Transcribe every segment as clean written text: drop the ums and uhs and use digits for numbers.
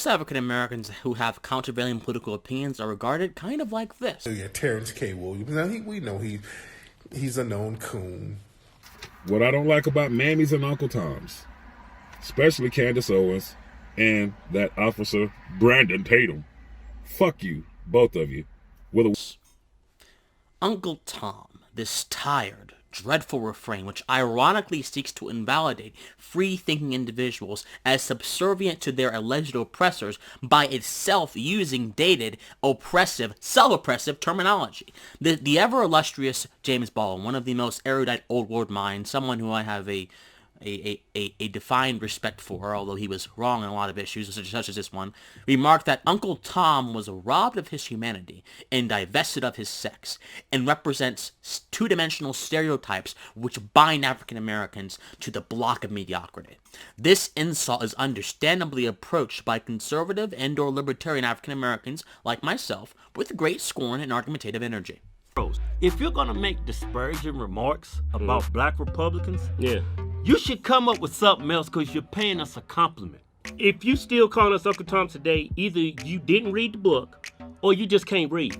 Most African Americans who have countervailing political opinions are regarded kind of like this. Yeah, Terrence K. Williams. Now we know he's a known coon. What I don't like about Mammies and Uncle Toms, especially Candace Owens and that officer Brandon Tatum. Fuck you, both of you. With a Uncle Tom, this tired, dreadful refrain which ironically seeks to invalidate free-thinking individuals as subservient to their alleged oppressors by itself using dated, oppressive, self-oppressive terminology. The ever-illustrious James Baldwin, one of the most erudite old world minds, someone who I have a defined respect for, although he was wrong on a lot of issues, such as this one, remarked that Uncle Tom was robbed of his humanity and divested of his sex, and represents two-dimensional stereotypes which bind African Americans to the block of mediocrity. This insult is understandably approached by conservative and or libertarian African Americans, like myself, with great scorn and argumentative energy. If you're gonna make disparaging remarks about black Republicans, you should come up with something else, because you're paying us a compliment. If you still calling us Uncle Tom today, either you didn't read the book or you just can't read.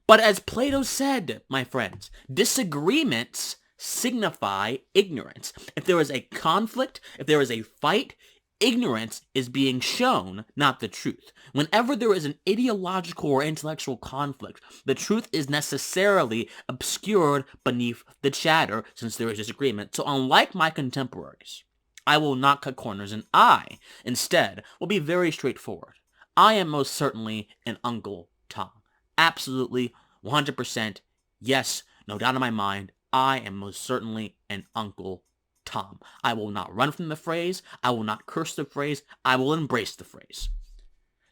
But as Plato said, my friends, disagreements signify ignorance. If there is a conflict, if there is a fight, ignorance is being shown, not the truth. Whenever there is an ideological or intellectual conflict, the truth is necessarily obscured beneath the chatter, since there is disagreement. So unlike my contemporaries, I will not cut corners, and I, instead, will be very straightforward. I am most certainly an Uncle Tom. Absolutely, 100%, yes, no doubt in my mind, I am most certainly an Uncle Tom. I will not run from the phrase, I will not curse the phrase, I will embrace the phrase.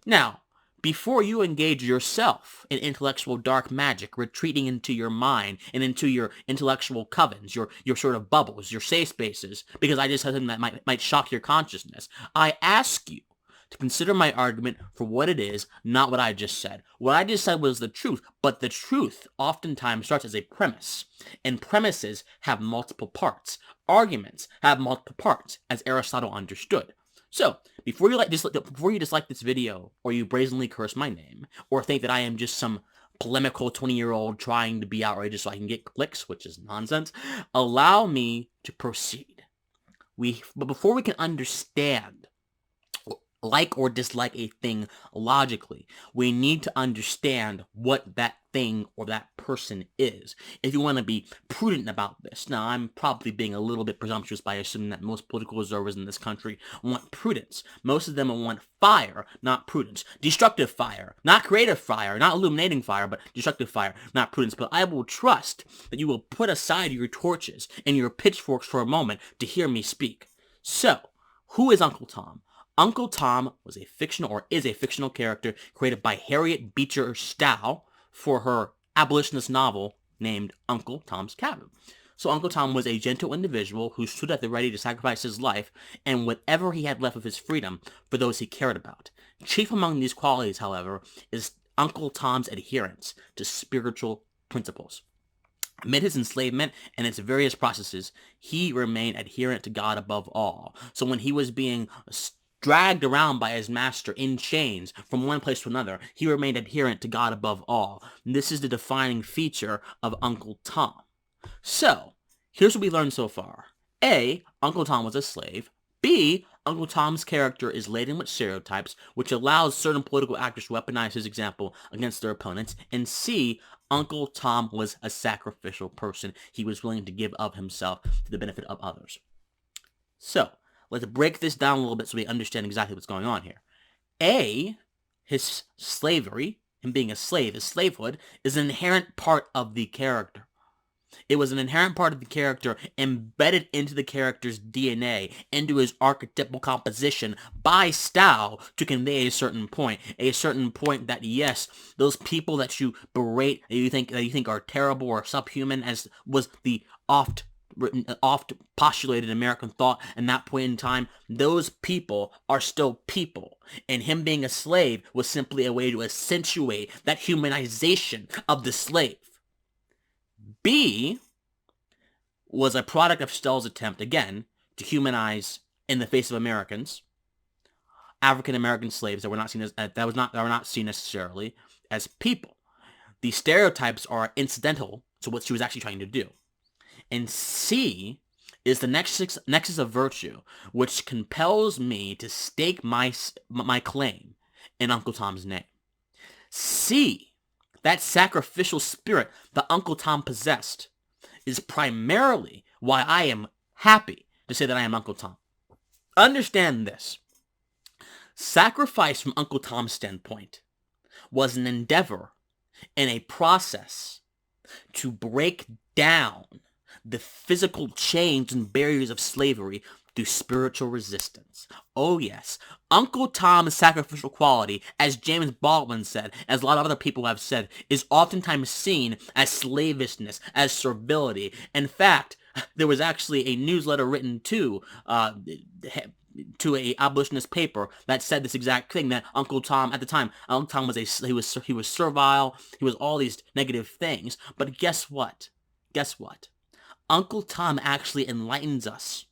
Now, before you engage yourself in intellectual dark magic, retreating into your mind and into your intellectual covens, your sort of bubbles, your safe spaces, because I just said something that might shock your consciousness, I ask you to consider my argument for what it is, not what I just said. What I just said was the truth, but the truth oftentimes starts as a premise, and premises have multiple parts. Arguments have multiple parts, as Aristotle understood. So, before you dislike this video, or you brazenly curse my name, or think that I am just some polemical 20-year-old trying to be outrageous so I can get clicks, which is nonsense, allow me to proceed. But before we can understand, like or dislike a thing logically, we need to understand what that thing or that person is. If you want to be prudent about this, now I'm probably being a little bit presumptuous by assuming that most political observers in this country want prudence. Most of them want fire, not prudence. Destructive fire, not creative fire, not illuminating fire, but destructive fire, not prudence. But I will trust that you will put aside your torches and your pitchforks for a moment to hear me speak. So, who is Uncle Tom? Uncle Tom was a fictional, or is a fictional character created by Harriet Beecher Stowe for her abolitionist novel named Uncle Tom's Cabin. So Uncle Tom was a gentle individual who stood at the ready to sacrifice his life and whatever he had left of his freedom for those he cared about. Chief among these qualities, however, is Uncle Tom's adherence to spiritual principles. Amid his enslavement and its various processes, he remained adherent to God above all. So when he was being dragged around by his master in chains from one place to another, he remained adherent to God above all. And this is the defining feature of Uncle Tom. So, here's what we learned so far. A, Uncle Tom was a slave. B, Uncle Tom's character is laden with stereotypes, which allows certain political actors to weaponize his example against their opponents. And C, Uncle Tom was a sacrificial person. He was willing to give of himself to the benefit of others. So, let's break this down a little bit so we understand exactly what's going on here. A, his slavery, him being a slave, his slavehood, is an inherent part of the character. It was an inherent part of the character embedded into the character's DNA, into his archetypal composition by Stowe to convey a certain point that, yes, those people that you berate, that you think are terrible or subhuman, as was the oft postulated American thought in that point in time, those people are still people. And him being a slave was simply a way to accentuate that humanization of the slave. B was a product of Stowe's attempt, again, to humanize in the face of Americans, African American slaves that were not seen as that were not seen necessarily as people. These stereotypes are incidental to what she was actually trying to do. And C is the nexus of virtue, which compels me to stake my claim in Uncle Tom's name. C, that sacrificial spirit that Uncle Tom possessed, is primarily why I am happy to say that I am Uncle Tom. Understand this. Sacrifice from Uncle Tom's standpoint was an endeavor and a process to break down the physical chains and barriers of slavery through spiritual resistance. Oh yes, Uncle Tom's sacrificial quality, as James Baldwin said, as a lot of other people have said, is oftentimes seen as slavishness, as servility. In fact, there was actually a newsletter written to a abolitionist paper that said this exact thing, that Uncle Tom, at the time, Uncle Tom was he was servile, he was all these negative things. But guess what? Guess what? Uncle Tom actually enlightens us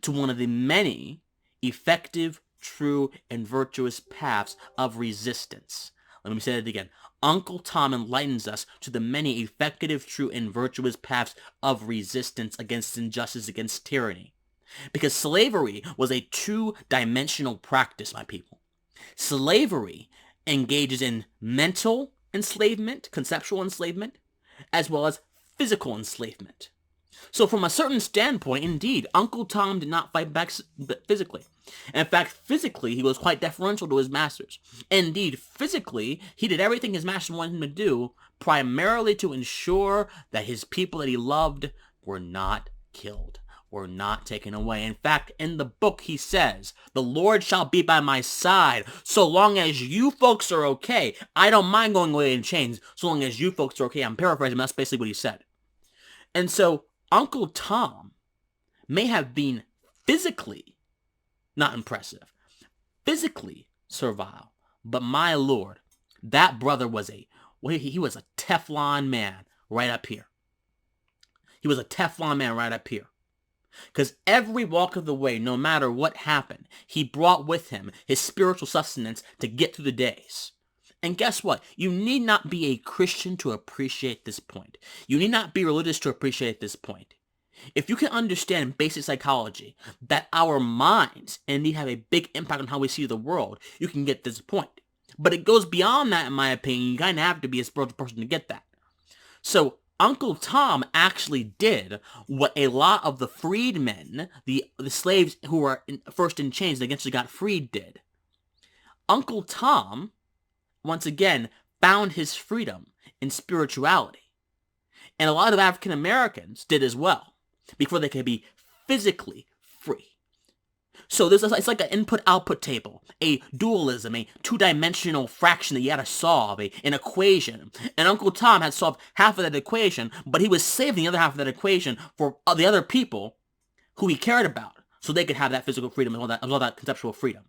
to one of the many effective, true, and virtuous paths of resistance. Let me say that again. Uncle Tom enlightens us to the many effective, true, and virtuous paths of resistance against injustice, against tyranny. Because slavery was a two-dimensional practice, my people. Slavery engages in mental enslavement, conceptual enslavement, as well as physical enslavement. So from a certain standpoint, indeed, Uncle Tom did not fight back physically. In fact, physically, he was quite deferential to his masters. Indeed, physically, he did everything his master wanted him to do, primarily to ensure that his people that he loved were not killed, were not taken away. In fact, in the book, he says, "The Lord shall be by my side, so long as you folks are okay. I don't mind going away in chains, so long as you folks are okay." I'm paraphrasing, but that's basically what he said. And so, Uncle Tom may have been physically not impressive, physically servile, but my Lord, that brother was he was a Teflon man right up here. He was a Teflon man right up here. Because every walk of the way, no matter what happened, he brought with him his spiritual sustenance to get through the days. And guess what? You need not be a Christian to appreciate this point. You need not be religious to appreciate this point. If you can understand basic psychology, that our minds indeed have a big impact on how we see the world, you can get this point. But it goes beyond that, in my opinion. You kind of have to be a spiritual person to get that. So, Uncle Tom actually did what a lot of the freedmen, the slaves who were first in chains and eventually got freed, did. Uncle Tom, once again, found his freedom in spirituality. And a lot of African Americans did as well, before they could be physically free. So it's like an input-output table, a dualism, a two-dimensional fraction that you had to solve, an equation. And Uncle Tom had solved half of that equation, but he was saving the other half of that equation for the other people who he cared about, so they could have that physical freedom and all that conceptual freedom.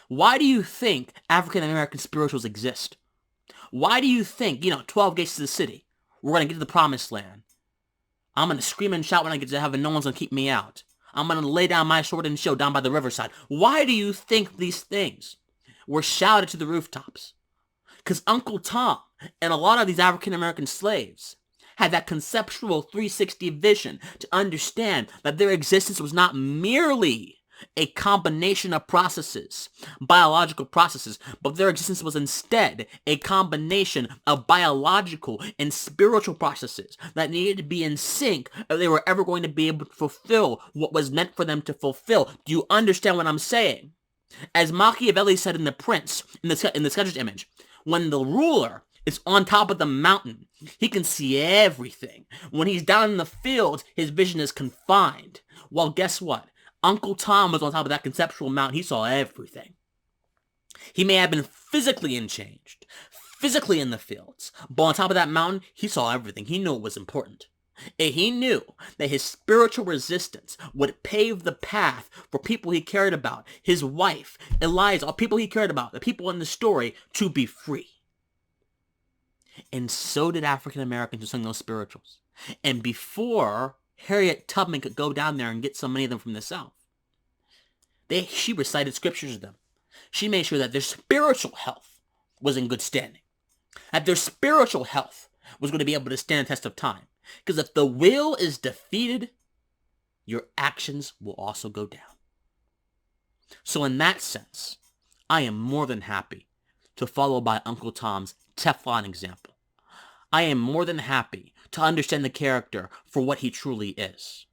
Why do you think African American spirituals exist? Why do you think, 12 gates to the city, we're going to get to the promised land? I'm going to scream and shout when I get to heaven, no one's going to keep me out. I'm going to lay down my sword and shield down by the riverside. Why do you think these things were shouted to the rooftops? Because Uncle Tom and a lot of these African American slaves had that conceptual 360 vision to understand that their existence was not merely a combination of processes, biological processes, but their existence was instead a combination of biological and spiritual processes that needed to be in sync if they were ever going to be able to fulfill what was meant for them to fulfill. Do you understand what I'm saying? As Machiavelli said in The Prince, in the sketch image, when the ruler is on top of the mountain, he can see everything. When he's down in the fields, his vision is confined. Well, guess what? Uncle Tom was on top of that conceptual mountain. He saw everything. He may have been physically enchanged, physically in the fields, but on top of that mountain, he saw everything. He knew it was important. And he knew that his spiritual resistance would pave the path for people he cared about, his wife, Eliza, all people he cared about, the people in the story, to be free. And so did African Americans who sung those spirituals. And before Harriet Tubman could go down there and get so many of them from the South, she recited scriptures to them. She made sure that their spiritual health was in good standing. That their spiritual health was going to be able to stand the test of time. Because if the will is defeated, your actions will also go down. So in that sense, I am more than happy to follow by Uncle Tom's Teflon example. I am more than happy to understand the character for what he truly is.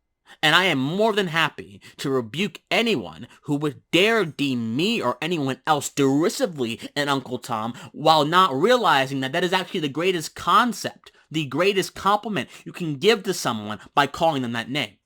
And I am more than happy to rebuke anyone who would dare deem me or anyone else derisively an Uncle Tom while not realizing that that is actually the greatest concept, the greatest compliment you can give to someone by calling them that name.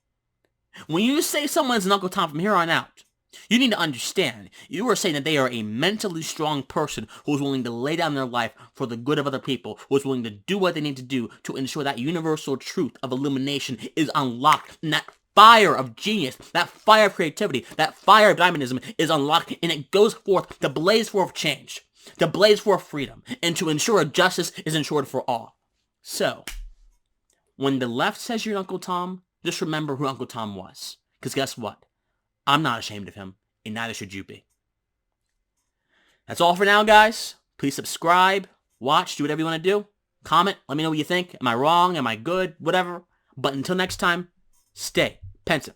When you say someone's an Uncle Tom from here on out, you need to understand, you are saying that they are a mentally strong person who is willing to lay down their life for the good of other people, who is willing to do what they need to do to ensure that universal truth of illumination is unlocked, and that fire of genius, that fire of creativity, that fire of dynamism is unlocked, and it goes forth to blaze forth change, to blaze forth freedom, and to ensure justice is ensured for all. So, when the left says you're Uncle Tom, just remember who Uncle Tom was. Because guess what? I'm not ashamed of him, and neither should you be. That's all for now, guys. Please subscribe, watch, do whatever you want to do. Comment, let me know what you think. Am I wrong? Am I good? Whatever. But until next time, stay pensive.